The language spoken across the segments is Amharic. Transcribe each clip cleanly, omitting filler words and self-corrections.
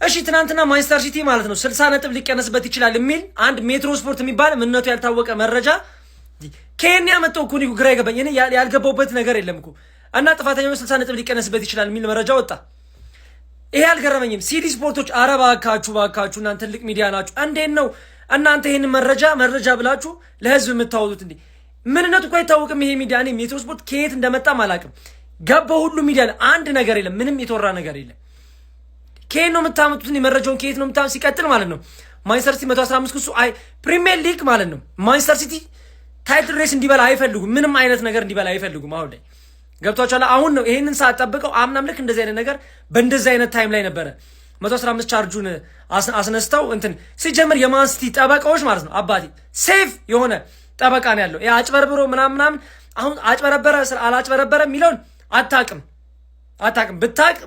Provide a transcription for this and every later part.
እሺ ትናንትና ማንቸስተር ሲቲ ማለት ነው 60 ነጥብ ሊቀነስበት ይችላል የሚል አንድ ሜትሮ ስፖርት የሚባል ምንነቱ ያልታወቀ መረጃ ከኛ መጥቶ እኮ ነው ግራ ይገባኝ። እኔ ያልገባውበት ነገር የለም እኮ እና ጥፋተኛው 60 ነጥብ ሊቀነስበት ይችላል የሚል መረጃ ወጣ። ይሄ አልገረመኝም። ሲቲ ስፖርቶች ባካችሁ እናንተ ትልቅ ሚዲያ ናችሁ። እንዴት ነው እናንተ ይሄን መረጃ ብላችሁ ለህዝብ የምታወጡት እንዴ? ምንነቱ እኮ አይታወቅም ይሄ ሚዲያ። እኔ ሜትሮ ስፖርት ከየት እንደመጣም አላውቅም። ገባው ሁሉ ሚዲያ አንድ ነገር የለም፣ ምንም የተወራ ነገር የለም። ከየት ነው የምታመጡት? መረጃውን ከየት ነው የምታመጡት? ሲቀጥል ማለት ነው ማንቸስተር ሲቲ 115 ክሱ ፕሪሚየር ሊግ ማለት ነው ማንቸስተር ሲቲ ታይትል ሬስ እንዲበላ አይፈልጉም። ምንም አይነት ነገር እንዲበላ አይፈልጉም። አሁን ላይ ገብቷችኋል? አሁን ነው ይሄንን ሰዓት ጠብቀው አምናም ልክ እንደዚህ አይነት ነገር በእንደዚህ አይነት ታይም ላይ ነበረ 115 ቻርጁን አስነስተው እንትን ሲጀምር የማን ሲቲ ጠበቃዎች ማለት ነው አባቴ ሴፍ የሆነ ጠበቃ ነው ያለው። ያ አጭበርብሮ ምናምን አሁን አጭበረበረ አላጭበረበረ የሚለውን አታውቅም ብታቅ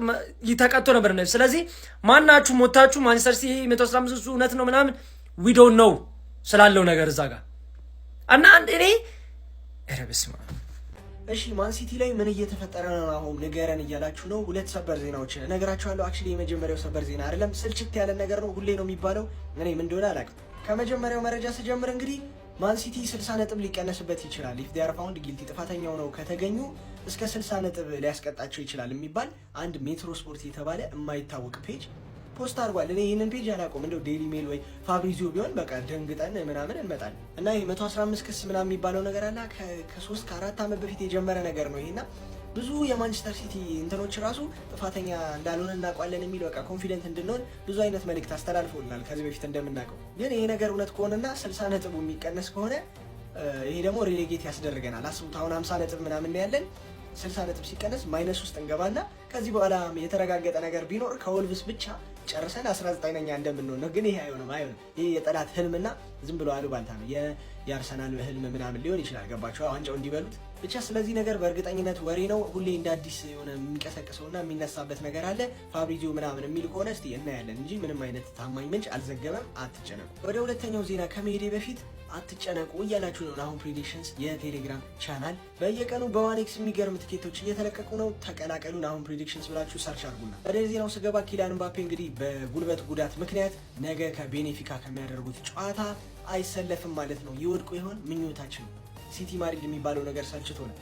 ይተቀጥቶ ነበር ነው። ስለዚህ ማናችሁ ሞታችሁ ማንቸስተር ሲቲ 115 እውነት ነው ምናምን we don't know ስላለው ነገር እዛ ጋር እና እኔ ረብስማ እሺ ማን ሲቲ ላይ ምን እየተፈጠረ ነው አሁን ንገረን እያላችሁ ነው። ሁለት ሰበር ዜናዎች ነገራችኋለሁ። አክቹሊ የመጀመሪያው ሰበር ዜና አይደለም፣ ስልችት ያለ ነገር ነው። ሁሌ ነው የሚባለው፣ እኔ ምን እንደሆነ አላውቅም። ከመጀመሪያው መረጃ ስጀምር እንግዲህ ማን ሲቲ 60 ነጥብ ሊቀነስበት ይችላል። if they are found guilty ጥፋተኛው ነው ከተገኙ እስከ 60 ነጥብ ሊያስቀጣቸው ይችላል የሚባል አንድ ሜትሮ ስፖርት የተባለ የማይታወቅ ፔጅ ፖስት አድርጓል። እኔ ይሄንን ፔጅ አላውቀውም። እንደው ዴሊ ሜል ወይ ፋብሪዚዮ ቢሆን በቃ ደንግጠን ምናምን እንመጣለን። እና ይሄ 115 ክስ ምናምን የሚባለው ነገር አለ ከ3 ከ4 ዓመት በፊት የጀመረ ነገር ነው ይሄና ብዙ የማንቸስተር ሲቲ እንትኖች ራሱ ጥፋተኛ እንዳልሆነ እናውቃለን የሚል በቃ ኮንፊደንት እንድንሆን ብዙ አይነት መልእክት አስተላልፎልናል ከዚህ በፊት እንደምናውቀው። ግን ይሄ ነገር እውነት ከሆነና 60 ነጥቡ የሚቀነስ ከሆነ ይሄ ደግሞ ሬሌጌት ያስደርገናል። አስቡት አሁን 50 ነጥብ ምናምን ያለን 60 ነጥብ ሲቀነስ ማይነስ ውስጥ እንገባና ከዚህ በኋላ የተረጋገጠ ነገር ቢኖር ከወልቭስ ብቻ ጨርሰን 19ኛ እንደምንሆን ነው። ግን ይሄ አይሆንም። ይሄ የጠላት ህልምና ዝም ብሎ አሉባልታ ነው። የአርሰናል ህልም ምናምን ሊሆን ይችላል። ገባችሁ? ዋንጫው እንዲበሉት ብቻ። ስለዚህ ነገር በእርግጠኝነት ወሬ ነው። ሁሌ እንደ አዲስ የሆነ የሚቀሰቅሰውና የሚነሳበት ነገር አለ። ፋብሪዚዮ ምናምን የሚል ከሆነ እስቲ እናያለን እንጂ ምንም አይነት ታማኝ ምንጭ አልዘገበም። አትጨነቁ። ወደ ሁለተኛው ዜና ከመሄዴ በፊት አትጨነቁ እያላችሁ ነው። አሁን ፕሬዲክሽንስ የቴሌግራም ቻናል በየቀኑ በዋኔክስ የሚገርም ትኬቶች እየተለቀቁ ነው። ተቀላቀሉን። አሁን ፕሬዲክሽንስ ብላችሁ ሰርች አድርጉና ወደ ዜናው ስገባ ኪሊያን ምባፔ እንግዲህ በጉልበት ጉዳት ምክንያት ነገ ከቤኔፊካ ከሚያደርጉት ጨዋታ አይሰለፍም ማለት ነው። ይወድቁ ይሆን? ምኞታችን ነው። ሲቲ ማድሪድ የሚባለው ነገር ሰልችቶናል።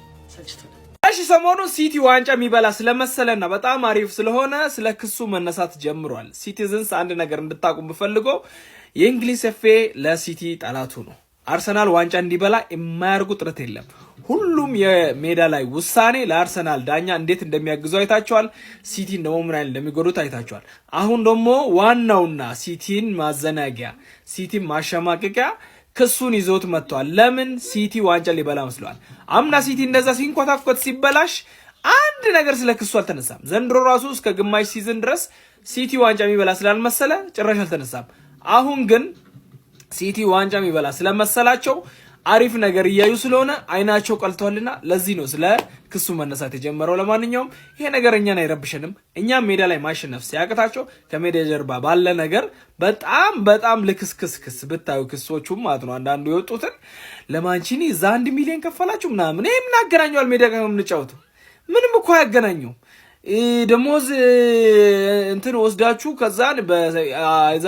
እሺ ሰሞኑን ሲቲ ዋንጫ የሚበላ ስለመሰለና በጣም አሪፍ ስለሆነ ስለ ክሱ መነሳት ጀምሯል። ሲቲዝንስ አንድ ነገር እንድታቁም ብፈልገው የእንግሊዝ ኤፍኤ ለሲቲ ጠላቱ ነው። አርሰናል ዋንጫ እንዲበላ የማያርጉ ጥረት የለም። ሁሉም የሜዳ ላይ ውሳኔ ለአርሰናል ዳኛ እንዴት እንደሚያግዘው አይታቸዋል። ሲቲን ደግሞ ምን አይነት እንደሚጎዱት አይታቸዋል። አሁን ደግሞ ዋናውና ሲቲን ማዘናጊያ ሲቲን ማሸማቀቂያ ክሱን ይዞት መጥቷል። ለምን? ሲቲ ዋንጫ ሊበላ መስሏል። አምና ሲቲ እንደዛ ሲንኮታኮት ሲበላሽ አንድ ነገር ስለ ክሱ አልተነሳም። ዘንድሮ ራሱ እስከ ግማሽ ሲዝን ድረስ ሲቲ ዋንጫ የሚበላ ስላልመሰለ ጭራሽ አልተነሳም። አሁን ግን ሲቲ ዋንጫ የሚበላ ስለመሰላቸው አሪፍ ነገር እያዩ ስለሆነ አይናቸው ቀልቷልና ለዚህ ነው ስለ ክሱ መነሳት የጀመረው። ለማንኛውም ይሄ ነገር እኛን አይረብሸንም። እኛም ሜዳ ላይ ማሸነፍ ሲያቅታቸው ከሜዳ ጀርባ ባለ ነገር በጣም ልክስክስ ብታዩ ክሶቹም ማለት ነው አንዳንዱ የወጡትን ለማንቺኒ እዛ 1 ሚሊዮን ከፈላችሁ ምናምን ይሄ ምን አገናኘዋል? ሜዳ ጋር የምንጫወቱ ምንም እኮ አያገናኘው። ደሞዝ እንትን ወስዳችሁ ከዛን በዛ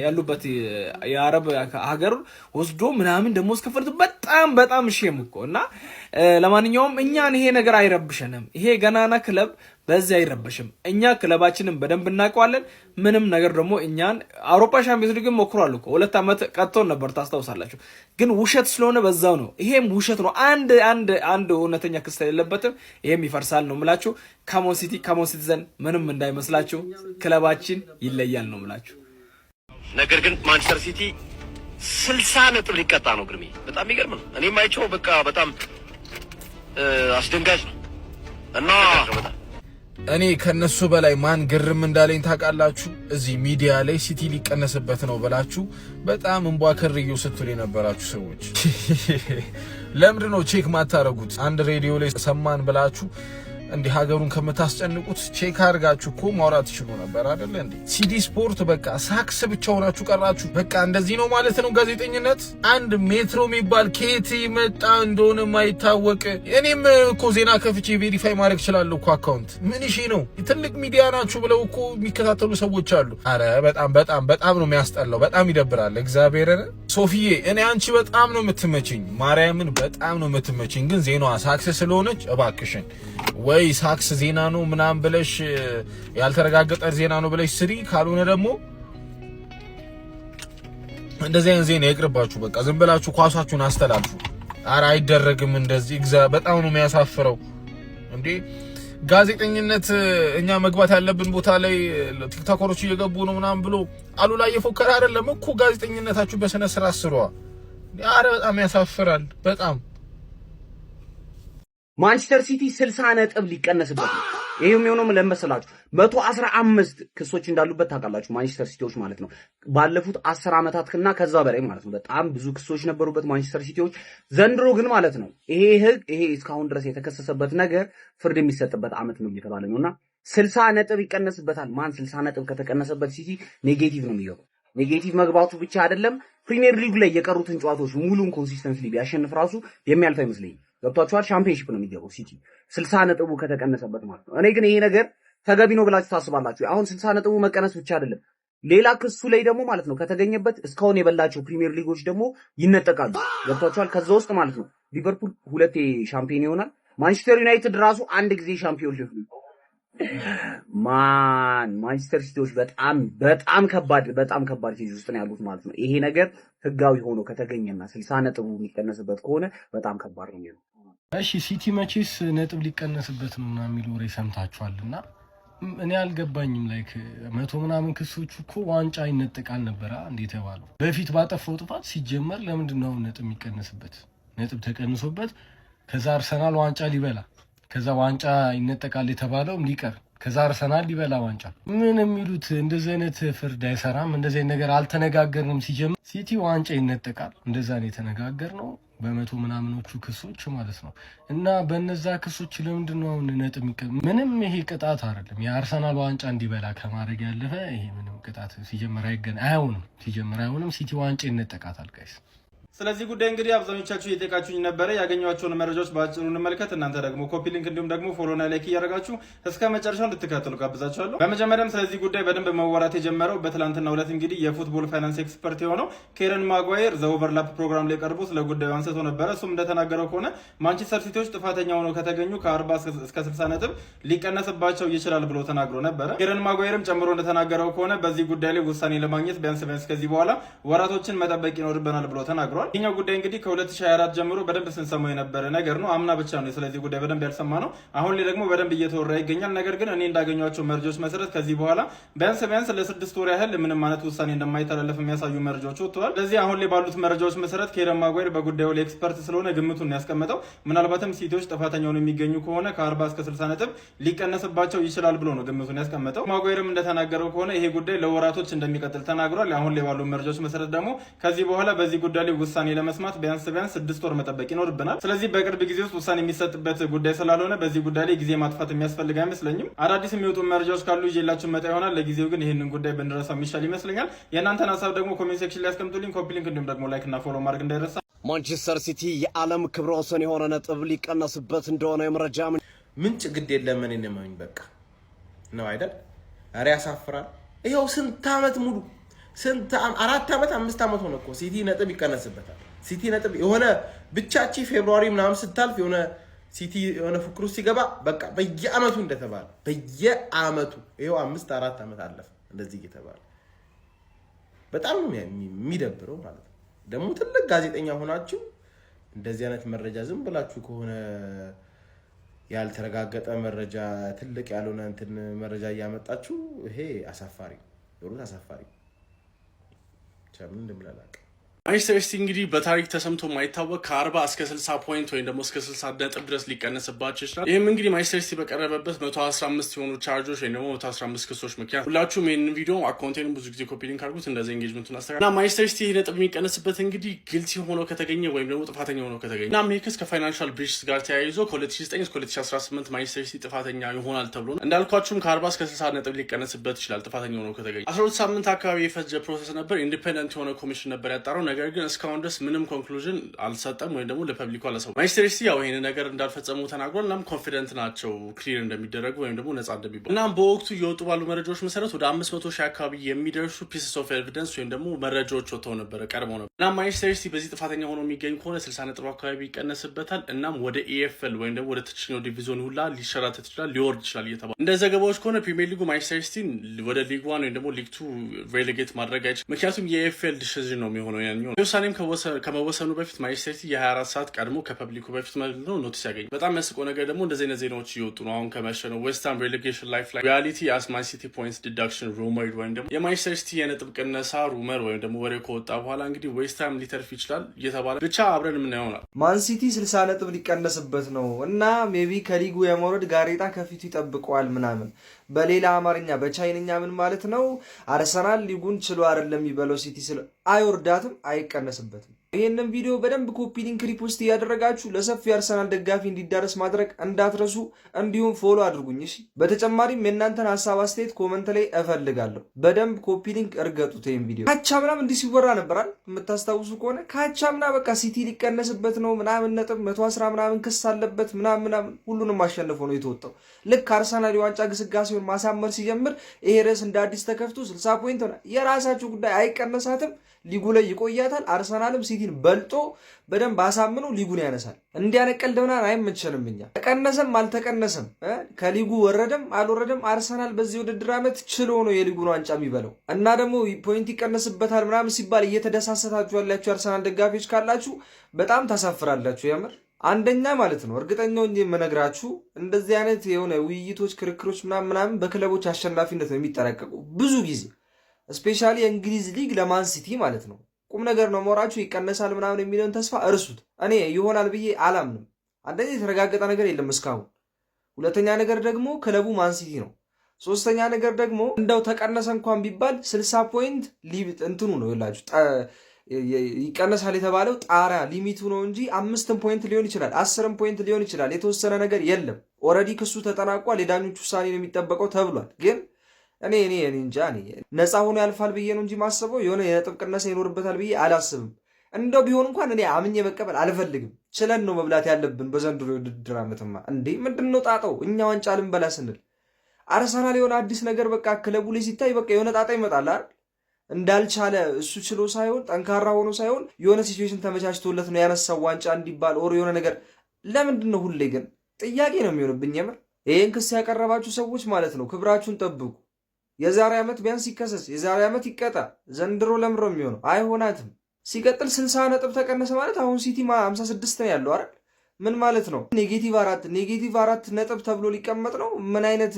ያሉበት የአረብ ሀገር ወስዶ ምናምን ደሞዝ ከፈልቱ በጣም ሼም እኮ እና ለማንኛውም እኛን ይሄ ነገር አይረብሸንም። ይሄ ገናና ክለብ በዚህ አይረበሽም። እኛ ክለባችንን በደንብ እናውቀዋለን። ምንም ነገር ደግሞ እኛን አውሮፓ ሻምፒዮንስ ሊግ ሞክሯል እኮ 2 ዓመት ቀጥቶን ነበር ታስታውሳላችሁ። ግን ውሸት ስለሆነ በዛው ነው። ይሄም ውሸት ነው። አንድ እውነተኛ ክስ የለበትም። ይሄም ይፈርሳል ነው ምላችሁ። ካሞን ሲቲዘን ምንም እንዳይመስላችሁ ክለባችን ይለያል ነው ምላችሁ። ነገር ግን ማንቸስተር ሲቲ 60 ነጥብ ሊቀጣ ነው። ግርሜ በጣም ይገርም ነው። እኔም አይቼው በቃ በጣም አስደንጋጭ ነው እና እኔ ከነሱ በላይ ማን ግርም እንዳለኝ ታውቃላችሁ? እዚህ ሚዲያ ላይ ሲቲ ሊቀነስበት ነው ብላችሁ በጣም እንቧከርዩ ስትሉ የነበራችሁ ሰዎች ለምንድን ነው ቼክ ማታረጉት? አንድ ሬዲዮ ላይ ሰማን ብላችሁ እንዲህ ሀገሩን ከምታስጨንቁት ቼክ አድርጋችሁ እኮ ማውራት ትችሉ ነበር አይደል እንዴ? ሲዲ ስፖርት በቃ ሳክስ ብቻ ሆናችሁ ቀራችሁ። በቃ እንደዚህ ነው ማለት ነው ጋዜጠኝነት። አንድ ሜትሮ የሚባል ከየት መጣ እንደሆነ ማይታወቅ። እኔም እኮ ዜና ከፍቼ ቬሪፋይ ማድረግ እችላለሁ እኮ አካውንት። ምን እሺ ነው ትልቅ ሚዲያ ናችሁ ብለው እኮ የሚከታተሉ ሰዎች አሉ። አረ በጣም ነው የሚያስጠላው። በጣም ይደብራል። እግዚአብሔርን ሶፊዬ፣ እኔ አንቺ በጣም ነው የምትመችኝ፣ ማርያምን በጣም ነው የምትመችኝ። ግን ዜናዋ ሳክስ ስለሆነች እባክሽን ወይ ሳክስ ዜና ነው ምናምን ብለሽ ያልተረጋገጠ ዜና ነው ብለሽ ስሪ። ካልሆነ ደግሞ እንደዚህ አይነት ዜና ይቅርባችሁ። በቃ ዝም ብላችሁ ኳሳችሁን አስተላልፉ። አረ አይደረግም እንደዚህ። በጣም ነው የሚያሳፍረው እንዴ ጋዜጠኝነት። እኛ መግባት ያለብን ቦታ ላይ ቲክቶከሮች እየገቡ ነው ምናምን ብሎ አሉላ እየፎከረ አይደለም እኮ። ጋዜጠኝነታችሁ በስነ ስርዓት ስሯ። አረ በጣም ያሳፍራል በጣም። ማንቸስተር ሲቲ 60 ነጥብ ሊቀነስበት ነው። ይሄው የሚሆነው ለምሳላችሁ 115 ክሶች እንዳሉበት ታውቃላችሁ ማንቸስተር ሲቲዎች ማለት ነው። ባለፉት 10 ዓመታትና ከዛ በላይ ማለት ነው በጣም ብዙ ክሶች ነበሩበት ማንቸስተር ሲቲዎች። ዘንድሮ ግን ማለት ነው ይሄ እስካሁን ድረስ የተከሰሰበት ነገር ፍርድ የሚሰጥበት አመት ነው እየተባለ ነውና 60 ነጥብ ይቀነስበታል። ማን 60 ነጥብ ከተቀነሰበት ሲቲ ኔጌቲቭ ነው የሚገባው። ኔጌቲቭ መግባቱ ብቻ አይደለም ፕሪሚየር ሊግ ላይ የቀሩትን ጨዋታዎች ሙሉን ኮንሲስተንትሊ ቢያሸንፍ ራሱ የሚያልፍ አይመስለኝም። ገብቷችኋል? ሻምፒዮንሺፕ ነው የሚገባው ሲቲ 60 ነጥቡ ከተቀነሰበት ማለት ነው። እኔ ግን ይሄ ነገር ተገቢ ነው ብላችሁ ታስባላችሁ? አሁን 60 ነጥቡ መቀነስ ብቻ አይደለም ሌላ ክሱ ላይ ደግሞ ማለት ነው ከተገኘበት እስካሁን የበላቸው ፕሪሚየር ሊጎች ደግሞ ይነጠቃሉ። ገብቷችኋል? ከዛ ውስጥ ማለት ነው ሊቨርፑል 2 ሻምፒዮን ይሆናል። ማንቸስተር ዩናይትድ ራሱ 1 ጊዜ ሻምፒዮን ሊሆን ማንቸስተር ሲቲዎች በጣም ከባድ ኬዝ ውስጥ ነው ያሉት ማለት ነው። ይሄ ነገር ህጋዊ ሆኖ ከተገኘና 60 ነጥቡ የሚቀነስበት ከሆነ በጣም ከባድ ነው። እሺ ሲቲ መቼስ ነጥብ ሊቀነስበት ነው እና የሚሉ ወሬ ሰምታችኋልና እኔ አልገባኝም። ላይክ 100 ምናምን ክሶቹ እኮ ዋንጫ ይነጠቃል ነበር እንዴ ተባለው። በፊት ባጠፋው ጥፋት ሲጀመር ለምንድን ነው ነጥብ የሚቀነስበት? ነጥብ ተቀንሶበት ከዛ አርሰናል ዋንጫ ሊበላ ከዛ ዋንጫ ይነጠቃል የተባለውም ሊቀር ከዛ አርሰናል ሊበላ ዋንጫ። ምን የሚሉት እንደዚህ አይነት ፍርድ አይሰራም። እንደዚህ አይነት ነገር አልተነጋገርንም። ሲጀምር ሲቲ ዋንጫ ይነጠቃል እንደዛ ነው የተነጋገርነው በ100 ምናምኖቹ ክሶች ማለት ነው። እና በእነዛ ክሶች ለምንድን ነው ነጥብ ምንም ይሄ ቅጣት አይደለም። የአርሰናል ዋንጫ እንዲበላ ከማድረግ ያለፈ ይሄ ምንም ቅጣት ሲጀምር አይሆንም። ሲቲ ዋንጫ ይነጠቃታል ጋይስ። ስለዚህ ጉዳይ እንግዲህ አብዛኞቻችሁ እየጠየቃችሁኝ ነበረ። ያገኘኋቸውን መረጃዎች በአጭሩ እንመልከት። እናንተ ደግሞ ኮፒ ሊንክ እንዲሁም ደግሞ ፎሎና ላይክ እያደረጋችሁ እስከ መጨረሻው እንድትከታተሉ ጋብዛችኋለሁ። በመጀመሪያም ስለዚህ ጉዳይ በደንብ መወራት የጀመረው በትላንትናው ዕለት እንግዲህ የፉትቦል ፋይናንስ ኤክስፐርት የሆነው ኬረን ማጓየር ዘ ኦቨርላፕ ፕሮግራም ላይ ቀርቦ ስለ ጉዳዩ አንስቶ ነበረ። እሱም እንደተናገረው ከሆነ ማንቸስተር ሲቲዎች ጥፋተኛ ሆነው ከተገኙ ከ40 እስከ 60 ነጥብ ሊቀነስባቸው ይችላል ብሎ ተናግሮ ነበረ። ኬረን ማጓየርም ጨምሮ እንደተናገረው ከሆነ በዚህ ጉዳይ ላይ ውሳኔ ለማግኘት ቢያንስ ከዚህ በኋላ ወራቶችን መጠበቅ ይኖርብናል ብሎ ተናግሯል። ይሄኛው ጉዳይ እንግዲህ ከ2024 ጀምሮ በደንብ ስንሰማው የነበረ ነገር ነው። አምና ብቻ ነው ስለዚህ ጉዳይ በደንብ ያልሰማ ነው። አሁን ላይ ደግሞ በደንብ እየተወራ ይገኛል። ነገር ግን እኔ እንዳገኘኋቸው መረጃዎች መሰረት ከዚህ በኋላ ቢያንስ ለ6 ወር ያህል ምንም አይነት ውሳኔ እንደማይተላለፍ የሚያሳዩ መረጃዎች ወጥተዋል። ስለዚህ አሁን ላይ ባሉት መረጃዎች መሰረት ኬረን ማጓየር በጉዳዩ ላይ ኤክስፐርት ስለሆነ ግምቱን ያስቀመጠው ምናልባትም ሲቲዎች ጥፋተኛ ሆነው የሚገኙ ከሆነ ከ40 እስከ 60 ነጥብ ሊቀነስባቸው ይችላል ብሎ ነው ግምቱን ያስቀመጠው። ማጓየርም እንደተናገረው ከሆነ ይሄ ጉዳይ ለወራቶች እንደሚቀጥል ተናግሯል። አሁን ላይ ባሉ መረጃዎች መሰረት ደግሞ ከዚህ በኋላ በዚህ ጉዳይ ላይ ውሳኔ ለመስማት ቢያንስ 6 ወር መጠበቅ ይኖርብናል። ስለዚህ በቅርብ ጊዜ ውስጥ ውሳኔ የሚሰጥበት ጉዳይ ስላልሆነ በዚህ ጉዳይ ላይ ጊዜ ማጥፋት የሚያስፈልግ አይመስለኝም። አዳዲስ የሚወጡ መረጃዎች ካሉ ይዤላችሁ መጣ ይሆናል። ለጊዜው ግን ይህንን ጉዳይ ብንረሳው የሚሻል ይመስለኛል። የእናንተን ሀሳብ ደግሞ ኮሜንት ሴክሽን ላይ ያስቀምጡልኝ። ኮፒ ሊንክ እንዲሁም ደግሞ ላይክ እና ፎሎ ማድረግ እንዳይረሳ። ማንቸስተር ሲቲ የዓለም ክብረ ወሰን የሆነ ነጥብ ሊቀነስበት እንደሆነ የመረጃ ምንጭ ግድ የለም እኔ ነኝ በቃ ነው አይደል? ኧረ ያሳፍራል። ይኸው ስንት ዓመት ሙሉ 4 ዓመት 5 ዓመት ሆነ እኮ ሲቲ ነጥብ ይቀነስበታል። ሲቲ ነጥብ የሆነ ብቻቺ ፌብሩዋሪ ምናምን ስታልፍ የሆነ ሲቲ የሆነ ፍክሩ ሲገባ በቃ በየአመቱ እንደተባለ በየአመቱ ይሄው 4 ዓመት አለፈ እንደዚህ እየተባለ በጣም የሚደብረው ማለት ነው። ደግሞ ትልቅ ጋዜጠኛ ሆናችሁ እንደዚህ አይነት መረጃ ዝም ብላችሁ ከሆነ ያልተረጋገጠ መረጃ ትልቅ ያልሆነ እንትን መረጃ እያመጣችሁ ይሄ አሳፋሪ ነው። አሳፋሪ ቻምን እንደምላላቀ ማንቸስተር ሲቲ እንግዲህ በታሪክ ተሰምቶ የማይታወቅ ከ40 እስከ 60 ፖይንት ወይም ደግሞ እስከ 60 ነጥብ ድረስ ሊቀነስባቸው ይችላል። ይህም እንግዲህ ማንቸስተር ሲቲ በቀረበበት 115 የሆኑ ቻርጆች ወይም ደግሞ 115 ክሶች ምክንያት ሁላችሁም ይህንን ቪዲዮ አካውንቴንም ብዙ ጊዜ ኮፒ ሊንክ አድርጉት፣ እንደዚህ ኤንጌጅመንቱን አስተካክሉ እና ማንቸስተር ሲቲ ነጥብ የሚቀነስበት እንግዲህ ጊልቲ ሆኖ ከተገኘ ወይም ደግሞ ጥፋተኛ ሆኖ ከተገኘ እና ይህ ክስ ከፋይናንሻል ብሪችስ ጋር ተያይዞ ከ2009 እስከ 2018 ማንቸስተር ሲቲ ጥፋተኛ ይሆናል ተብሎ እንዳልኳችሁም ከ40 እስከ 60 ነጥብ ሊቀነስበት ይችላል ጥፋተኛ ሆኖ ከተገኘ። 12 ሳምንት አካባቢ የፈጀ ፕሮሰስ ነበር። ኢንዲፔንደንት የሆነ ኮሚሽን ነበር ያጣራው። ነገር ግን እስካሁን ድረስ ምንም ኮንክሉዥን አልሰጠም ወይም ደግሞ ለፐብሊኩ አላሰው። ማንቸስተር ሲቲ ያው ይሄን ነገር እንዳልፈጸሙ ተናግሯል። እናም ኮንፊደንት ናቸው ክሊር እንደሚደረጉ ወይም ደግሞ ነጻ እንደሚባሉ። እናም በወቅቱ እየወጡ ባሉ መረጃዎች መሰረት ወደ 500 ሺህ አካባቢ የሚደርሱ ፒስስ ኦፍ ኤቪደንስ ወይም ደግሞ መረጃዎች ወጥተው ነበረ ቀርበው ነበር። እናም ማንቸስተር ሲቲ በዚህ ጥፋተኛ ሆኖ የሚገኝ ከሆነ 60 ነጥብ አካባቢ ይቀነስበታል። እናም ወደ ኢኤፍኤል ወይም ደግሞ ወደ ታችኛው ዲቪዥን ሁላ ሊሸራተት ይችላል፣ ሊወርድ ይችላል እየተባለ እንደ ዘገባዎች ከሆነ ፕሪሚየር ሊጉ ማንቸስተር ሲቲን ወደ ሊግ 1 ወይም ደግሞ ሊግ 2 ሬሌጌት ማድረግ አይችልም። ምክንያቱም የኢኤፍኤል ዲሲዥን ነው የሚሆነው ያኛው ውሳኔም ከመወሰኑ በፊት ማንቸስተር ሲቲ የ24 ሰዓት ቀድሞ ከፐብሊኩ በፊት ማለት ነው ኖቲስ ያገኝ። በጣም የሚያስቀው ነገር ደግሞ እንደዚህ አይነት ዜናዎች እየወጡ ነው አሁን ከመሸ ነው። ዌስትሃም ሬሌጌሽን ላይፍ ላይ ሪያሊቲ አስ ማን ሲቲ ፖይንትስ ዲዳክሽን ሩመር ወይም ደግሞ የማንቸስተር ሲቲ የነጥብ ቅነሳ ሩመር ወይም ደግሞ ወሬ ከወጣ በኋላ እንግዲህ ዌስትሃም ሊተርፍ ይችላል እየተባለ ብቻ አብረን የምናየው ይሆናል። ማን ሲቲ 60 ነጥብ ሊቀነስበት ነው እና ሜቢ ከሊጉ የመውረድ ጋሬጣ ከፊቱ ይጠብቀዋል ምናምን። በሌላ አማርኛ በቻይንኛ ምን ማለት ነው? አርሰናል ሊጉን ችሎ አይደለም የሚበለው ሲቲ ስለ አይወርዳትም፣ አይቀነስበትም። ይህንን ቪዲዮ በደንብ ኮፒ ሊንክ ሪፖስት እያደረጋችሁ ለሰፊ አርሰናል ደጋፊ እንዲዳረስ ማድረግ እንዳትረሱ፣ እንዲሁም ፎሎ አድርጉኝ እሺ። በተጨማሪም የእናንተን ሀሳብ አስተያየት ኮመንት ላይ እፈልጋለሁ። በደንብ ኮፒ ሊንክ እርገጡት። ይህን ቪዲዮ ካቻምናም እንዲህ ሲወራ ነበራል የምታስታውሱ ከሆነ ካቻምና በቃ ሲቲ ሊቀነስበት ነው ምናምን ነጥብ 110 ምናምን ክስ አለበት ምናምን ሁሉንም አሸንፎ ነው የተወጣው። ልክ አርሰናል የዋንጫ ግስጋሴውን ማሳመር ሲጀምር ይሄ ርዕስ እንደ አዲስ ተከፍቶ 60 ፖይንት ሆነ። የራሳችሁ ጉዳይ፣ አይቀነሳትም፣ ሊጉ ላይ ይቆያታል። አርሰናልም ሲቲን በልጦ በደንብ አሳምኖ ሊጉን ያነሳል። እንዲያነቀልደውና አይመቸንም። እኛ ተቀነሰም አልተቀነሰም ከሊጉ ወረደም አልወረደም አርሰናል በዚህ ውድድር ዓመት ችሎ ነው የሊጉን ዋንጫ የሚበለው። እና ደግሞ ፖይንት ይቀነስበታል ምናምን ሲባል እየተደሳሰታችሁ ያላችሁ አርሰናል ደጋፊዎች ካላችሁ በጣም ታሳፍራላችሁ የምር። አንደኛ ማለት ነው እርግጠኛው እንጂ የምነግራችሁ እንደዚህ አይነት የሆነ ውይይቶች፣ ክርክሮች ምናምን በክለቦች አሸናፊነት ነው የሚጠናቀቁ ብዙ ጊዜ ስፔሻሊ የእንግሊዝ ሊግ ለማን ሲቲ ማለት ነው። ቁም ነገር ነው ሞራችሁ ይቀነሳል ምናምን የሚለውን ተስፋ እርሱት። እኔ ይሆናል ብዬ አላምንም። አንደኛ የተረጋገጠ ነገር የለም እስካሁን። ሁለተኛ ነገር ደግሞ ክለቡ ማን ሲቲ ነው። ሶስተኛ ነገር ደግሞ እንደው ተቀነሰ እንኳን ቢባል 60 ፖይንት እንትኑ ነው ይላችሁ ይቀነሳል የተባለው ጣሪያ ሊሚቱ ነው እንጂ 5 ፖይንት ሊሆን ይችላል፣ 10 ፖይንት ሊሆን ይችላል። የተወሰነ ነገር የለም። ኦልሬዲ ክሱ ተጠናቋል። የዳኞች ውሳኔ ነው የሚጠበቀው ተብሏል። ግን እኔ እንጃ ነፃ ሆኖ ያልፋል ብዬ ነው እንጂ ማስበው የሆነ የነጥብ ቅነሳ ይኖርበታል ብዬ አላስብም። እንደው ቢሆን እንኳን እኔ አምኜ መቀበል አልፈልግም። ችለን ነው መብላት ያለብን በዘንድሮ የውድድር ዓመትማ። እንዴ ምንድነው ጣጣው? እኛ ዋንጫ ልንበላ ስንል አርሰናል የሆነ አዲስ ነገር በቃ ክለቡ ላይ ሲታይ በቃ የሆነ ጣጣ ይመጣል አይደል? እንዳልቻለ እሱ ችሎ ሳይሆን ጠንካራ ሆኖ ሳይሆን የሆነ ሲቹዌሽን ተመቻችቶለት ነው ያነሳው ዋንጫ እንዲባል ኦር የሆነ ነገር። ለምንድን ነው ሁሌ ግን ጥያቄ ነው የሚሆንብኝ የምር። ይህን ክስ ያቀረባችሁ ሰዎች ማለት ነው ክብራችሁን ጠብቁ። የዛሬ ዓመት ቢያንስ ይከሰስ፣ የዛሬ ዓመት ይቀጣ። ዘንድሮ ለምሮ የሚሆነው አይሆናትም። ሲቀጥል 60 ነጥብ ተቀነሰ ማለት አሁን ሲቲ 56 ነው ያለው አይደል? ምን ማለት ነው? ኔጌቲቭ 4 ነጥብ ተብሎ ሊቀመጥ ነው? ምን አይነት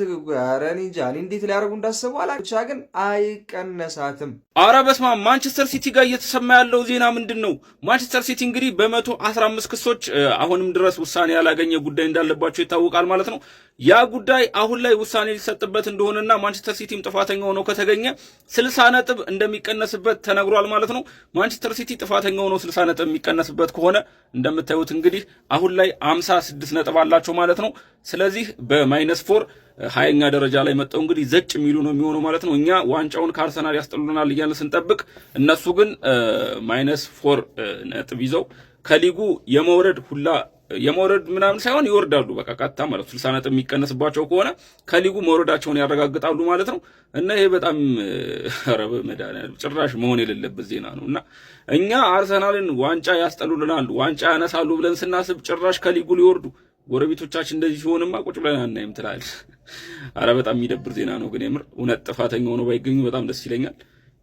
አረኒ ጃኒ እንዴት ሊያደርጉ እንዳሰቡ አላውቅም። ብቻ ግን አይቀነሳትም። አረ በስመ አብ! ማንቸስተር ሲቲ ጋር እየተሰማ ያለው ዜና ምንድን ነው? ማንቸስተር ሲቲ እንግዲህ በ115 ክሶች አሁንም ድረስ ውሳኔ ያላገኘ ጉዳይ እንዳለባቸው ይታወቃል ማለት ነው። ያ ጉዳይ አሁን ላይ ውሳኔ ሊሰጥበት እንደሆነና ማንቸስተር ሲቲም ጥፋተኛ ሆኖ ከተገኘ 60 ነጥብ እንደሚቀነስበት ተነግሯል ማለት ነው። ማንቸስተር ሲቲ ጥፋተኛ ሆኖ 60 ነጥብ የሚቀነስበት ከሆነ እንደምታዩት እንግዲህ አሁን ላይ 56 ነጥብ አላቸው ማለት ነው። ስለዚህ በ-4 20ኛ ደረጃ ላይ መጣው እንግዲህ ዘጭ የሚሉ ነው የሚሆነው ማለት ነው። እኛ ዋንጫውን ከአርሰናል ያስጠሉናል እያልን ስንጠብቅ እነሱ ግን -4 ነጥብ ይዘው ከሊጉ የመውረድ ምናምን ሳይሆን ይወርዳሉ። በቃ ቀጥታ ማለት 60 ነጥብ የሚቀነስባቸው ከሆነ ከሊጉ መውረዳቸውን ያረጋግጣሉ ማለት ነው። እና ይሄ በጣም ረብ መድኃኒዓለም ጭራሽ መሆን የሌለበት ዜና ነው። እና እኛ አርሰናልን ዋንጫ ያስጠሉልናል፣ ዋንጫ ያነሳሉ ብለን ስናስብ ጭራሽ ከሊጉ ሊወርዱ። ጎረቤቶቻችን እንደዚህ ሲሆንማ ቁጭ ብለን አናይም ትላለህ። አረ በጣም የሚደብር ዜና ነው። ግን የምር እውነት ጥፋተኛ ሆኖ ባይገኙ በጣም ደስ ይለኛል።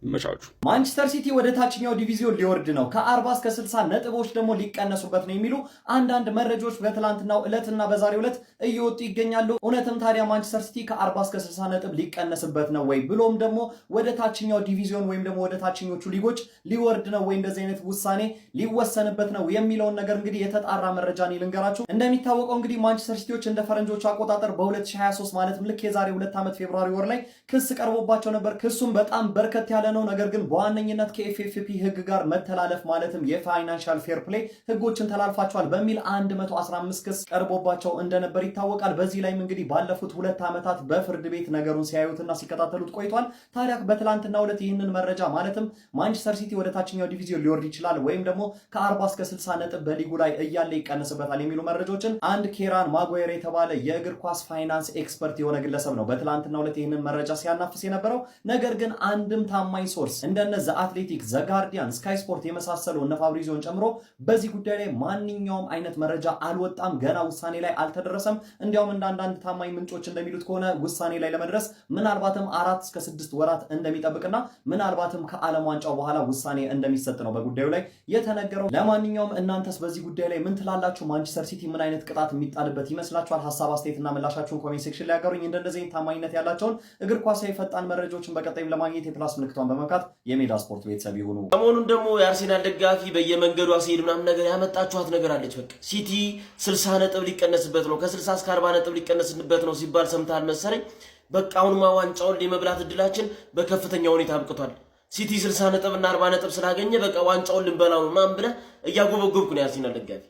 ይመቻችሁ። ማንቸስተር ሲቲ ወደ ታችኛው ዲቪዚዮን ሊወርድ ነው፣ ከ40 እስከ 60 ነጥቦች ደግሞ ሊቀነሱበት ነው የሚሉ አንዳንድ መረጃዎች በትላንትናው ዕለትና በዛሬው ዕለት እየወጡ ይገኛሉ። እውነትም ታዲያ ማንቸስተር ሲቲ ከ40 እስከ 60 ነጥብ ሊቀነስበት ነው ወይ ብሎም ደግሞ ወደ ታችኛው ዲቪዚዮን ወይም ደግሞ ወደ ታችኞቹ ሊጎች ሊወርድ ነው ወይ እንደዚህ አይነት ውሳኔ ሊወሰንበት ነው የሚለውን ነገር እንግዲህ የተጣራ መረጃ ልንገራችሁ። እንደሚታወቀው እንግዲህ ማንቸስተር ሲቲዎች እንደ ፈረንጆቹ አቆጣጠር በ2023 ማለትም ልክ የዛሬ 2 ዓመት ፌብሩዋሪ ወር ላይ ክስ ቀርቦባቸው ነበር። ክሱም በጣም በርከት ያለ ነው። ነገር ግን በዋነኝነት ከኤፍኤፍፒ ህግ ጋር መተላለፍ ማለትም የፋይናንሻል ፌር ፕሌይ ህጎችን ተላልፋቸዋል በሚል 115 ክስ ቀርቦባቸው እንደነበር ይታወቃል። በዚህ ላይም እንግዲህ ባለፉት 2 ዓመታት በፍርድ ቤት ነገሩን ሲያዩትና ሲከታተሉት ቆይቷል። ታዲያ በትላንትናው ዕለት ይህንን መረጃ ማለትም ማንቸስተር ሲቲ ወደ ታችኛው ዲቪዚዮን ሊወርድ ይችላል ወይም ደግሞ ከ40 እስከ 60 ነጥብ በሊጉ ላይ እያለ ይቀንስበታል የሚሉ መረጃዎችን አንድ ኬራን ማጓየር የተባለ የእግር ኳስ ፋይናንስ ኤክስፐርት የሆነ ግለሰብ ነው በትላንትናው ዕለት ይህንን መረጃ ሲያናፍስ የነበረው። ነገር ግን አንድም ታማኝ ሶርስ እንደነ ዘ አትሌቲክ፣ ዘ ጋርዲያን፣ ስካይ ስፖርት የመሳሰሉ እነ ፋብሪዚዮን ጨምሮ በዚህ ጉዳይ ላይ ማንኛውም አይነት መረጃ አልወጣም። ገና ውሳኔ ላይ አልተደረሰም። እንዲያውም እንደ አንዳንድ ታማኝ ምንጮች እንደሚሉት ከሆነ ውሳኔ ላይ ለመድረስ ምናልባትም 4 እስከ 6 ወራት እንደሚጠብቅና ምናልባትም ከዓለም ዋንጫው በኋላ ውሳኔ እንደሚሰጥ ነው በጉዳዩ ላይ የተነገረው። ለማንኛውም እናንተስ በዚህ ጉዳይ ላይ ምን ትላላችሁ? ማንቸስተር ሲቲ ምን አይነት ቅጣት የሚጣልበት ይመስላችኋል? ሀሳብ አስተያየትና ምላሻችሁን ኮሜንት ሴክሽን ላይ ያጋሩኝ። እንደዚህ ታማኝነት ያላቸውን እግር ኳሳዊ ፈጣን መረጃዎችን በቀጣይም ለማግኘት የፕላስ ምልክቷን በመንካት የሜዳ ስፖርት ቤተሰብ ይሁኑ። ሰሞኑን ደግሞ የአርሴናል ደጋፊ በየመንገዱ ሲሄድ ምናምን ነገር ያመጣችኋት ነገር አለች። በቃ ሲቲ 60 ነጥብ ሊቀነስበት ነው፣ ከ60 እስከ 40 ነጥብ ሊቀነስበት ነው ሲባል ሰምታል መሰለኝ። በቃ አሁንማ ዋንጫውን የመብላት እድላችን በከፍተኛ ሁኔታ አብቅቷል። ሲቲ 60 ነጥብ እና 40 ነጥብ ስላገኘ በቃ ዋንጫውን ልንበላው ነው ማን ብለህ እያጎበጎብኩ ነው የአርሴናል ደጋፊ።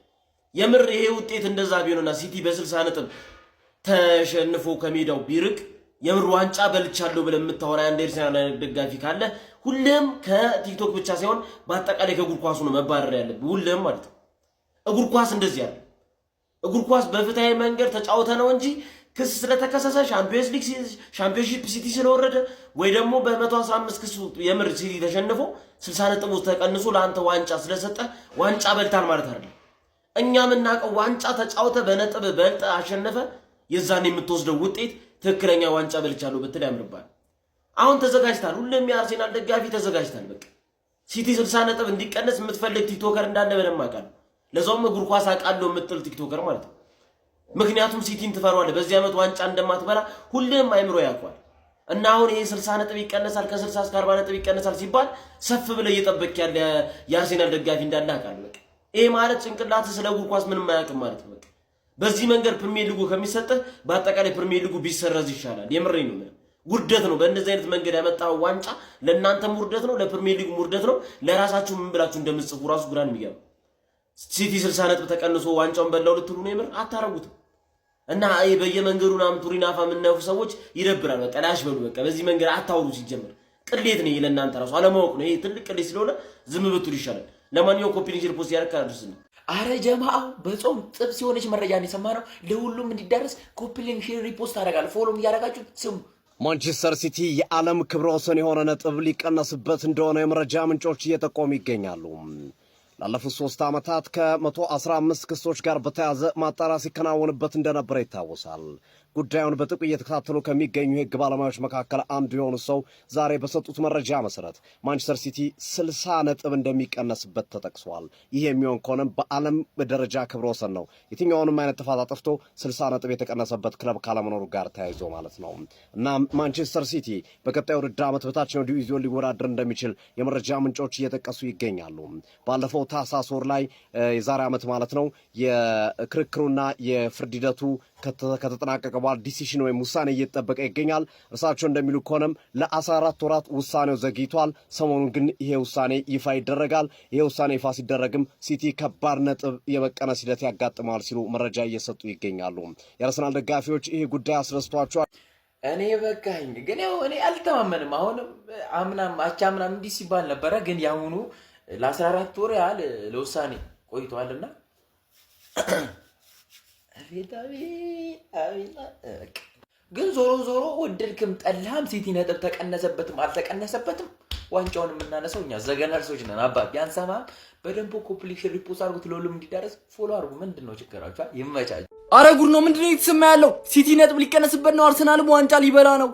የምር ይሄ ውጤት እንደዛ ቢሆንና ሲቲ በ60 ነጥብ ተሸንፎ ከሜዳው ቢርቅ የምር ዋንጫ በልቻለሁ ብለህ የምታወራ አንድ አርሰናል ደጋፊ ካለ ሁሌም ከቲክቶክ ብቻ ሳይሆን በአጠቃላይ ከእግር ኳሱ ነው መባረር ያለብህ። ሁሌም ማለት ነው እግር ኳስ እንደዚህ ያለ እግር ኳስ በፍትሃዊ መንገድ ተጫውተ ነው እንጂ ክስ ስለተከሰሰ ሻምፒዮንሺፕ ሲቲ ስለወረደ ወይ ደግሞ በ115 ክስ የምር ሲቲ ተሸንፎ 60 ነጥብ ተቀንሶ ለአንተ ዋንጫ ስለሰጠ ዋንጫ በልታል ማለት አይደለም። እኛ የምናውቀው ዋንጫ ተጫውተ በነጥብ በልጠ አሸነፈ የዛን የምትወስደው ውጤት ትክክለኛ ዋንጫ በልቻለሁ ብትል ያምርባል። አሁን ተዘጋጅታል። ሁሉም የአርሴናል ደጋፊ ተዘጋጅታል። በቃ ሲቲ 60 ነጥብ እንዲቀነስ የምትፈልግ ቲክቶከር እንዳለ በደንብ አውቃለሁ። ለዛውም እግር ኳስ አውቃለሁ የምትል ቲክቶከር ማለት ነው። ምክንያቱም ሲቲን ትፈራዋለህ። በዚህ ዓመት ዋንጫ እንደማትበላ ሁሉም አይምሮ ያውቃል። እና አሁን ይሄ 60 ነጥብ ይቀነሳል ከ60 እስከ 40 ነጥብ ይቀነሳል ሲባል ሰፍ ብለህ እየጠበቅ ያለ የአርሴናል ደጋፊ እንዳለ አውቃለሁ። በቃ ይሄ ማለት ጭንቅላት ስለ እግር ኳስ ምንም አያውቅም ማለት ነው። በቃ በዚህ መንገድ ፕሪሚየር ሊጉ ከሚሰጥህ በአጠቃላይ ፕሪሚየር ሊጉ ቢሰረዝ ይሻላል። የምሬን ነው። ውርደት ነው። በእንደዚህ አይነት መንገድ ያመጣው ዋንጫ ለእናንተም ውርደት ነው፣ ለፕሪሚየር ሊጉ ውርደት ነው። ለራሳችሁ ምን ብላችሁ እንደምትጽፉ ራሱ ግራን የሚገባ ሲቲ 60 ነጥብ ተቀንሶ ዋንጫውን በላው ልትሉ ነው። የምር አታረጉትም። እና አይ በየመንገዱ ናም ቱሪናፋ የምናየው ሰዎች ይደብራል። በቃ ላሽ በሉ። በቃ በዚህ መንገድ አታውሩ። ሲጀምር ቅሌት ነው ለእናንተ ራሱ አለማወቅ ነው። ይሄ ትልቅ ቅሌት ስለሆነ ዝም ብትሉ ይሻላል። ለማንኛውም ኮፒ ሊንክ ፖስት ያደርጋችሁ። አረ ጀማአው በጾም ጥብስ የሆነች መረጃ የሰማነው ለሁሉም እንዲዳረስ ኮፒ ሊንክ ሼር ሪፖስት አደርጋለሁ። ፎሎም እያደረጋችሁ ስሙ። ማንቸስተር ሲቲ የዓለም ክብረ ወሰን የሆነ ነጥብ ሊቀነስበት እንደሆነ የመረጃ ምንጮች እየጠቆሙ ይገኛሉ። ላለፉት 3 ዓመታት ከ115 ክሶች ጋር በተያዘ ማጣራት ሲከናወንበት እንደነበረ ይታወሳል። ጉዳዩን በጥብቅ እየተከታተሉ ከሚገኙ የሕግ ባለሙያዎች መካከል አንዱ የሆኑ ሰው ዛሬ በሰጡት መረጃ መሰረት ማንቸስተር ሲቲ 60 ነጥብ እንደሚቀነስበት ተጠቅሷል። ይህ የሚሆን ከሆነም በዓለም ደረጃ ክብረ ወሰን ነው። የትኛውንም አይነት ጥፋት አጥፍቶ 60 ነጥብ የተቀነሰበት ክለብ ካለመኖሩ ጋር ተያይዞ ማለት ነው። እና ማንቸስተር ሲቲ በቀጣዩ ውድድር ዓመት በታችኛው ዲቪዚዮን ሊወዳደር እንደሚችል የመረጃ ምንጮች እየጠቀሱ ይገኛሉ። ባለፈው ታህሳስ ወር ላይ የዛሬ ዓመት ማለት ነው የክርክሩና የፍርድ ሂደቱ ከተጠናቀቀ በኋላ ዲሲሽን ወይም ውሳኔ እየተጠበቀ ይገኛል። እርሳቸው እንደሚሉ ከሆነም ለ14 ወራት ውሳኔው ዘግይቷል። ሰሞኑን ግን ይሄ ውሳኔ ይፋ ይደረጋል። ይሄ ውሳኔ ይፋ ሲደረግም ሲቲ ከባድ ነጥብ የመቀነስ ሂደት ያጋጥማል ሲሉ መረጃ እየሰጡ ይገኛሉ። የአርሰናል ደጋፊዎች ይሄ ጉዳይ አስደስቷቸዋል። እኔ በቃኝ ግን ያው እኔ አልተማመንም። አሁንም አምናም አቻምናም እንዲህ ሲባል ነበረ። ግን ያሁኑ ለ14 ወር ያህል ለውሳኔ ቆይቷልና ግን ዞሮ ዞሮ ወደድክም ጠላህም ሲቲ ነጥብ ተቀነሰበትም አልተቀነሰበትም ዋንጫውን የምናነሳው እኛ ዘገነርሶች ነን። አባቢ አንሰማ በደንብ ኮምፕሊት ሪፖርት አድርጉት፣ ለሁሉም እንዲዳረስ ፎሎ አድርጉ። ምንድነው ችግራችሁ? ይመቻችሁ። አረ ጉድ ነው። ምንድነው እየተሰማ ያለው? ሲቲ ነጥብ ሊቀነስበት ነው፣ አርሰናልም ዋንጫ ሊበላ ነው።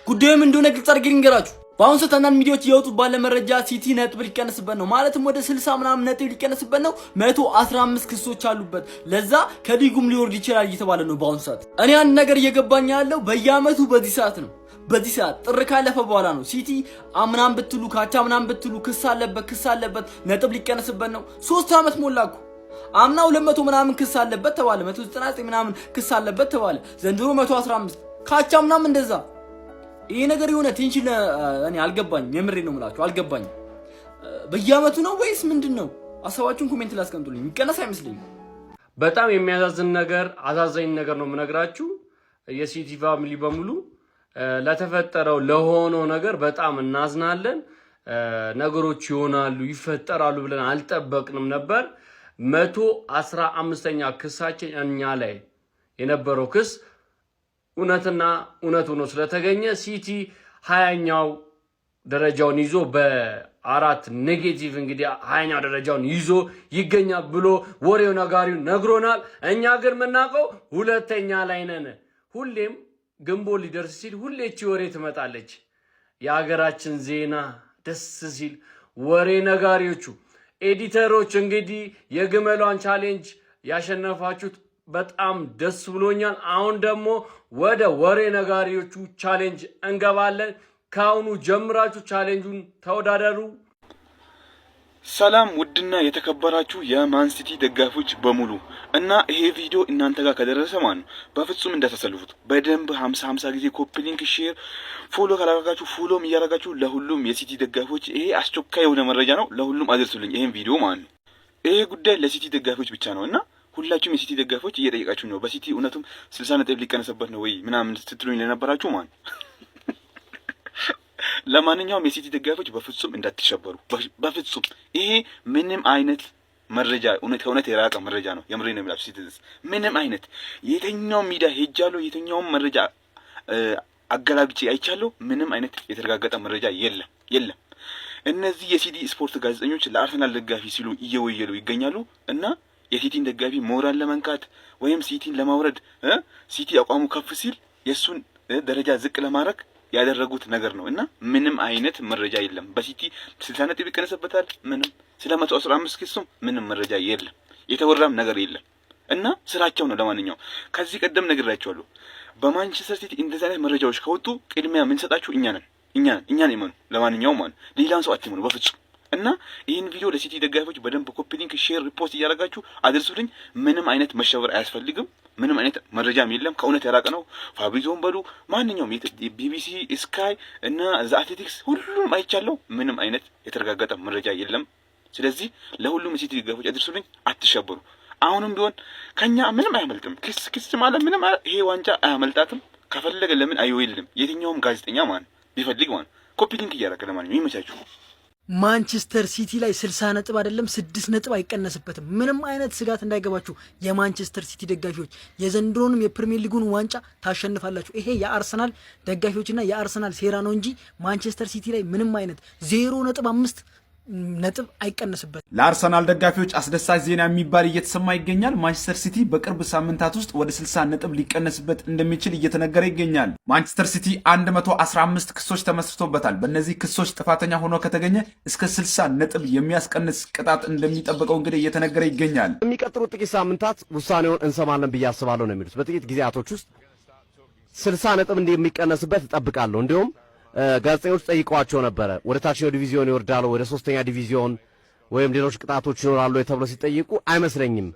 ጉዳዩም እንደሆነ ግልጽ አድርጌ ልንገራችሁ። በአሁኑ ሰዓት አንዳንድ ሚዲያዎች እየወጡ ባለ መረጃ ሲቲ ነጥብ ሊቀነስበት ነው ማለትም ወደ 60 ምናምን ነጥብ ሊቀነስበት ነው። 115 ክሶች አሉበት ለዛ ከሊጉም ሊወርድ ይችላል እየተባለ ነው በአሁኑ ሰዓት። እኔ አንድ ነገር እየገባኝ ያለው በየአመቱ በዚህ ሰዓት ነው። በዚህ ሰዓት ጥር ካለፈ በኋላ ነው ሲቲ አምናም ብትሉ ካቻ ምናምን ብትሉ ክስ አለበት ነጥብ ሊቀነስበት ነው። 3 አመት ሞላኩ። አምና 200 ምናምን ክስ አለበት ተባለ፣ 199 ምናምን ክስ አለበት ተባለ። ዘንድሮ 115 ካቻ ምናምን እንደዛ። ይሄ ነገር የሆነ ቴንሽን እኔ አልገባኝም። የምሬ ነው የምላችሁ አልገባኝም። በየአመቱ ነው ወይስ ምንድነው? ሐሳባችሁን ኮሜንት ላይ አስቀምጡልኝ። የሚቀነስ አይመስለኝም። በጣም የሚያሳዝን ነገር አሳዛኝ ነገር ነው የምነግራችሁ። የሲቲ ፋሚሊ በሙሉ ለተፈጠረው ለሆነው ነገር በጣም እናዝናለን። ነገሮች ይሆናሉ ይፈጠራሉ ብለን አልጠበቅንም ነበር። 115ኛ ክሳችን እኛ ላይ የነበረው ክስ እውነት ሆኖ ስለተገኘ ሲቲ 20ኛው ደረጃውን ይዞ በ4 ኔጌቲቭ እንግዲህ 20ኛው ደረጃውን ይዞ ይገኛል ብሎ ወሬው ነጋሪው ነግሮናል። እኛ ግን የምናውቀው 2ኛ ላይ ነን። ሁሌም ግንቦት ሊደርስ ሲል ሁሌ እቺ ወሬ ትመጣለች። የሀገራችን ዜና ደስ ሲል ወሬ ነጋሪዎቹ ኤዲተሮች እንግዲህ የግመሏን ቻሌንጅ ያሸነፋችሁት በጣም ደስ ብሎኛል። አሁን ደግሞ ወደ ወሬ ነጋሪዎቹ ቻሌንጅ እንገባለን። ካሁኑ ጀምራችሁ ቻሌንጁን ተወዳደሩ። ሰላም ውድና የተከበራችሁ የማን ሲቲ ደጋፊዎች በሙሉ እና ይሄ ቪዲዮ እናንተ ጋር ከደረሰ ማለት ነው በፍጹም እንዳታሰልፉት። በደንብ 50 ጊዜ ኮፒ ሊንክ፣ ሼር፣ ፎሎ ካላደረጋችሁ ፎሎም እያደረጋችሁ ለሁሉም የሲቲ ደጋፊዎች ይሄ አስቸኳይ የሆነ መረጃ ነው፣ ለሁሉም አድርሱልኝ ይሄን ቪዲዮ ማለት ነው። ይሄ ጉዳይ ለሲቲ ደጋፊዎች ብቻ ነው እና ሁላችሁም የሲቲ ደጋፊዎች እየጠየቃችሁ ነው። በሲቲ እውነቱም 60 ነጥብ ሊቀነስበት ነው ወይ ምናምን ስትሉኝ ለነበራችሁ ማለት ነው። ለማንኛውም የሲቲ ደጋፊዎች በፍጹም እንዳትሸበሩ፣ በፍጹም ይሄ ምንም አይነት መረጃ ከእውነት የራቀ መረጃ ነው። የምሬ ነው የሚላችሁ ሲቲዝንስ። ምንም አይነት የትኛውም ሚዲያ ሄጃለሁ፣ የትኛውም መረጃ አገላብጬ አይቻለሁ። ምንም አይነት የተረጋገጠ መረጃ የለም። እነዚህ የሲቲ ስፖርት ጋዜጠኞች ለአርሰናል ደጋፊ ሲሉ እየወየሉ ይገኛሉ እና የሲቲን ደጋፊ ሞራል ለመንካት ወይም ሲቲን ለማውረድ ሲቲ አቋሙ ከፍ ሲል የሱን ደረጃ ዝቅ ለማድረግ ያደረጉት ነገር ነው እና ምንም አይነት መረጃ የለም። በሲቲ 60 ነጥብ ይቀነስበታል ምንም፣ ስለ 115 ክሱም ምንም መረጃ የለም፣ የተወራም ነገር የለም እና ስራቸው ነው። ለማንኛውም ከዚህ ቀደም ነግራቸዋለሁ። በማንቸስተር ሲቲ እንደዚህ አይነት መረጃዎች ከወጡ ቅድሚያ የምንሰጣችሁ እኛን ይመኑ። ለማንኛውም ማለት ሌላን ሰው አትመኑ በፍጹም። እና ይህን ቪዲዮ ለሲቲ ደጋፊዎች በደንብ ኮፒ ሊንክ፣ ሼር፣ ሪፖስት እያደረጋችሁ አድርሱልኝ። ምንም አይነት መሸበር አያስፈልግም። ምንም አይነት መረጃም የለም፣ ከእውነት የራቀ ነው። ፋብሪዞን በሉ ማንኛውም ቢቢሲ፣ ስካይ እና ዘ አትሌቲክስ ሁሉም አይቻለሁ። ምንም አይነት የተረጋገጠ መረጃ የለም። ስለዚህ ለሁሉም የሲቲ ደጋፊዎች አድርሱልኝ፣ አትሸበሩ። አሁንም ቢሆን ከኛ ምንም አያመልጥም። ክስ ማለት ምንም ይሄ ዋንጫ አያመልጣትም። ከፈለገ ለምን አይወይልም? የትኛውም ጋዜጠኛ ማለት ቢፈልግ ማለት ኮፒ ሊንክ እያደረገ ለማንኛውም ይመቻችሁ። ማንቸስተር ሲቲ ላይ 60 ነጥብ አይደለም 6 ነጥብ አይቀነስበትም። ምንም አይነት ስጋት እንዳይገባችሁ የማንቸስተር ሲቲ ደጋፊዎች፣ የዘንድሮንም የፕሪሚየር ሊጉን ዋንጫ ታሸንፋላችሁ። ይሄ የአርሰናል ደጋፊዎችና የአርሰናል ሴራ ነው እንጂ ማንቸስተር ሲቲ ላይ ምንም አይነት 0.5 ነጥብ አይቀነስበት። ለአርሰናል ደጋፊዎች አስደሳች ዜና የሚባል እየተሰማ ይገኛል። ማንቸስተር ሲቲ በቅርብ ሳምንታት ውስጥ ወደ 60 ነጥብ ሊቀነስበት እንደሚችል እየተነገረ ይገኛል። ማንቸስተር ሲቲ 115 ክሶች ተመስርቶበታል። በእነዚህ ክሶች ጥፋተኛ ሆኖ ከተገኘ እስከ 60 ነጥብ የሚያስቀንስ ቅጣት እንደሚጠብቀው እንግዲህ እየተነገረ ይገኛል። የሚቀጥሉት ጥቂት ሳምንታት ውሳኔውን እንሰማለን ብዬ አስባለሁ ነው የሚሉት። በጥቂት ጊዜያቶች ውስጥ 60 ነጥብ እንደሚቀነስበት እጠብቃለሁ። እንዲሁም ጋዜጠኞች ጠይቀዋቸው ነበረ። ወደ ታችኛው ዲቪዚዮን ይወርዳሉ፣ ወደ 3ኛ ዲቪዚዮን ወይም ሌሎች ቅጣቶች ይኖራሉ ተብሎ ሲጠይቁ አይመስለኝም።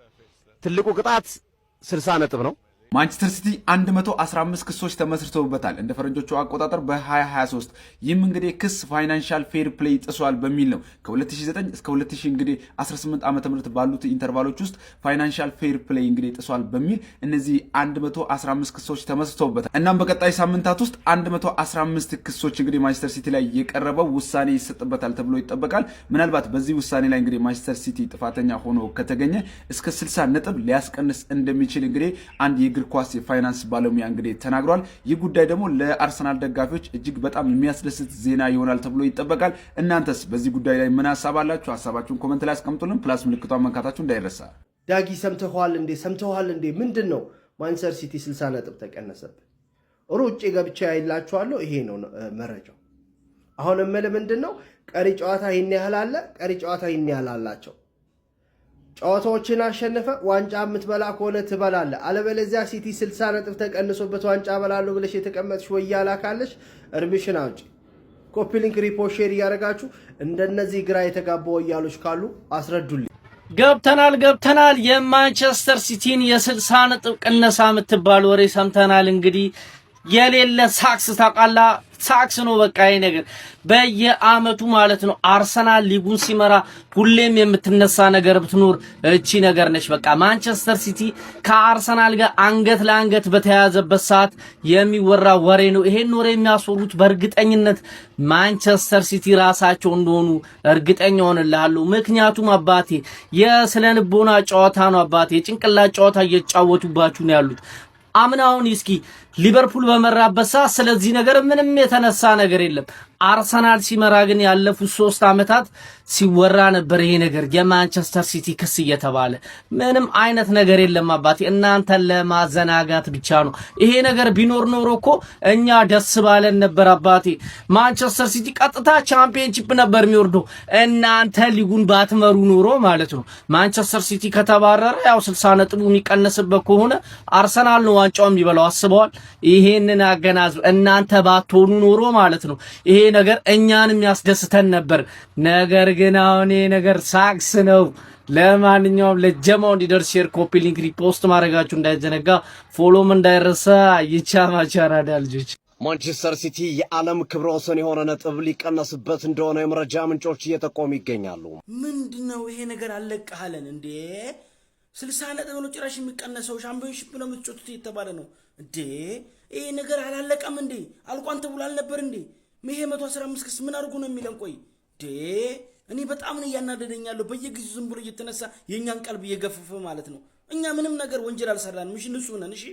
ትልቁ ቅጣት 60 ነጥብ ነው። ማንቸስተር ሲቲ 115 ክሶች ተመስርተውበታል እንደ ፈረንጆቹ አቆጣጠር በ2023። ይህም እንግዲህ ክስ ፋይናንሻል ፌር ፕሌይ ጥሷል በሚል ነው። ከ2009 እስከ 2018 ዓ.ም ባሉት ኢንተርቫሎች ውስጥ ፋይናንሻል ፌር ፕሌይ እንግዲህ ጥሷል በሚል እነዚህ 115 ክሶች ተመስርተውበታል። እናም በቀጣይ ሳምንታት ውስጥ 115 ክሶች እንግዲህ ማንቸስተር ሲቲ ላይ የቀረበው ውሳኔ ይሰጥበታል ተብሎ ይጠበቃል። ምናልባት በዚህ ውሳኔ ላይ እንግዲህ ማንቸስተር ሲቲ ጥፋተኛ ሆኖ ከተገኘ እስከ 60 ነጥብ ሊያስቀንስ እንደሚችል እንግዲህ አንድ የእግር ኳስ የፋይናንስ ባለሙያ እንግዲህ ተናግሯል። ይህ ጉዳይ ደግሞ ለአርሰናል ደጋፊዎች እጅግ በጣም የሚያስደስት ዜና ይሆናል ተብሎ ይጠበቃል። እናንተስ በዚህ ጉዳይ ላይ ምን ሀሳብ አላችሁ? ሀሳባችሁን ኮመንት ላይ አስቀምጡልን። ፕላስ ምልክቷን መንካታችሁ እንዳይረሳ። ዳጊ ሰምተዋል እንዴ? ምንድን ነው ማንቸስተር ሲቲ 60 ነጥብ ተቀነሰበት? ሩጭ ገብቻ ያይላችኋለሁ። ይሄ ነው መረጃው። አሁን እምልህ ምንድነው ቀሪ ጨዋታ ይሄን ያህል አለ፣ ቀሪ ጨዋታ ይሄን ያህል አላቸው። ጨዋታዎችን አሸንፈ ዋንጫ የምትበላ ከሆነ ትበላለህ። አለበለዚያ ሲቲ 60 ነጥብ ተቀንሶበት ዋንጫ በላለሁ ብለሽ የተቀመጥሽ ወያላ ካለሽ እርምሽን አውጪ። ኮፒ ሊንክ ሪፖርት ሼር እያደረጋችሁ እንደነዚህ ግራ የተጋቡ ወያሎች ካሉ አስረዱልኝ። ገብተናል የማንቸስተር ሲቲን የ60 ነጥብ ቅነሳ የምትባል ወሬ ሰምተናል። እንግዲህ የሌለ ሳክስ ታቃላ ሳክስ ነው በቃ ይሄ ነገር በየአመቱ ማለት ነው። አርሰናል ሊጉን ሲመራ ሁሌም የምትነሳ ነገር ብትኖር እቺ ነገር ነች። በቃ ማንቸስተር ሲቲ ከአርሰናል ጋር አንገት ለአንገት በተያያዘበት ሰዓት የሚወራ ወሬ ነው። ይሄን ወሬ የሚያስወሩት በእርግጠኝነት ማንቸስተር ሲቲ ራሳቸው እንደሆኑ እርግጠኛ ሆነልሃለሁ። ምክንያቱም አባቴ የስለንቦና ጨዋታ ነው አባቴ፣ የጭንቅላት ጨዋታ እየተጫወቱባችሁ ነው ያሉት። አምናውን እስኪ ሊቨርፑል በመራበት ሰዓት ስለዚህ ነገር ምንም የተነሳ ነገር የለም። አርሰናል ሲመራ ግን ያለፉት 3 አመታት ሲወራ ነበር ይሄ ነገር የማንቸስተር ሲቲ ክስ እየተባለ ምንም አይነት ነገር የለም አባቴ፣ እናንተን ለማዘናጋት ብቻ ነው። ይሄ ነገር ቢኖር ኖሮ እኮ እኛ ደስ ባለን ነበር አባቴ። ማንቸስተር ሲቲ ቀጥታ ቻምፒየንሺፕ ነበር የሚወርደው እናንተ ሊጉን ባትመሩ ኖሮ ማለት ነው። ማንቸስተር ሲቲ ከተባረረ ያው 60 ነጥቡ የሚቀነስበት ከሆነ አርሰናል ነው ዋንጫው የሚበላው። አስበዋል? ይሄንን አገናዝብ። እናንተ ባትሆኑ ኖሮ ማለት ነው ይሄ ነገር እኛንም ያስደስተን ነበር። ነገር ግን አሁን ይሄ ነገር ሳክስ ነው። ለማንኛውም ለጀማው እንዲደርስ ሼር፣ ኮፒ ሊንክ፣ ሪፖስት ማድረጋችሁ እንዳይዘነጋ፣ ፎሎም እንዳይረሳ። ይቻማቻራዳ ልጆች ማንቸስተር ሲቲ የዓለም ክብረ ወሰን የሆነ ነጥብ ሊቀነስበት እንደሆነ የመረጃ ምንጮች እየጠቆሙ ይገኛሉ። ምንድነው ይሄ ነገር አለቀሃለን እንዴ? 60 ነጥብ ነው ጭራሽ የሚቀነሰው። ሻምፒዮንሺፕ ነው የምትጮቱት እየተባለ ነው እንዴ? ይሄ ነገር አላለቀም እንዴ? አልቋን ተብሎ አልነበር እንዴ? ይሄ 115 ክስ ምን አድርጎ ነው የሚለን? ቆይ እንዴ እኔ በጣም ነው ያናደደኛለሁ። በየጊዜው ዝም ብሎ እየተነሳ የኛን ቀልብ እየገፈፈ ማለት ነው። እኛ ምንም ነገር ወንጀል አልሰራንም። እሺ ንጹህ ነን። እሺ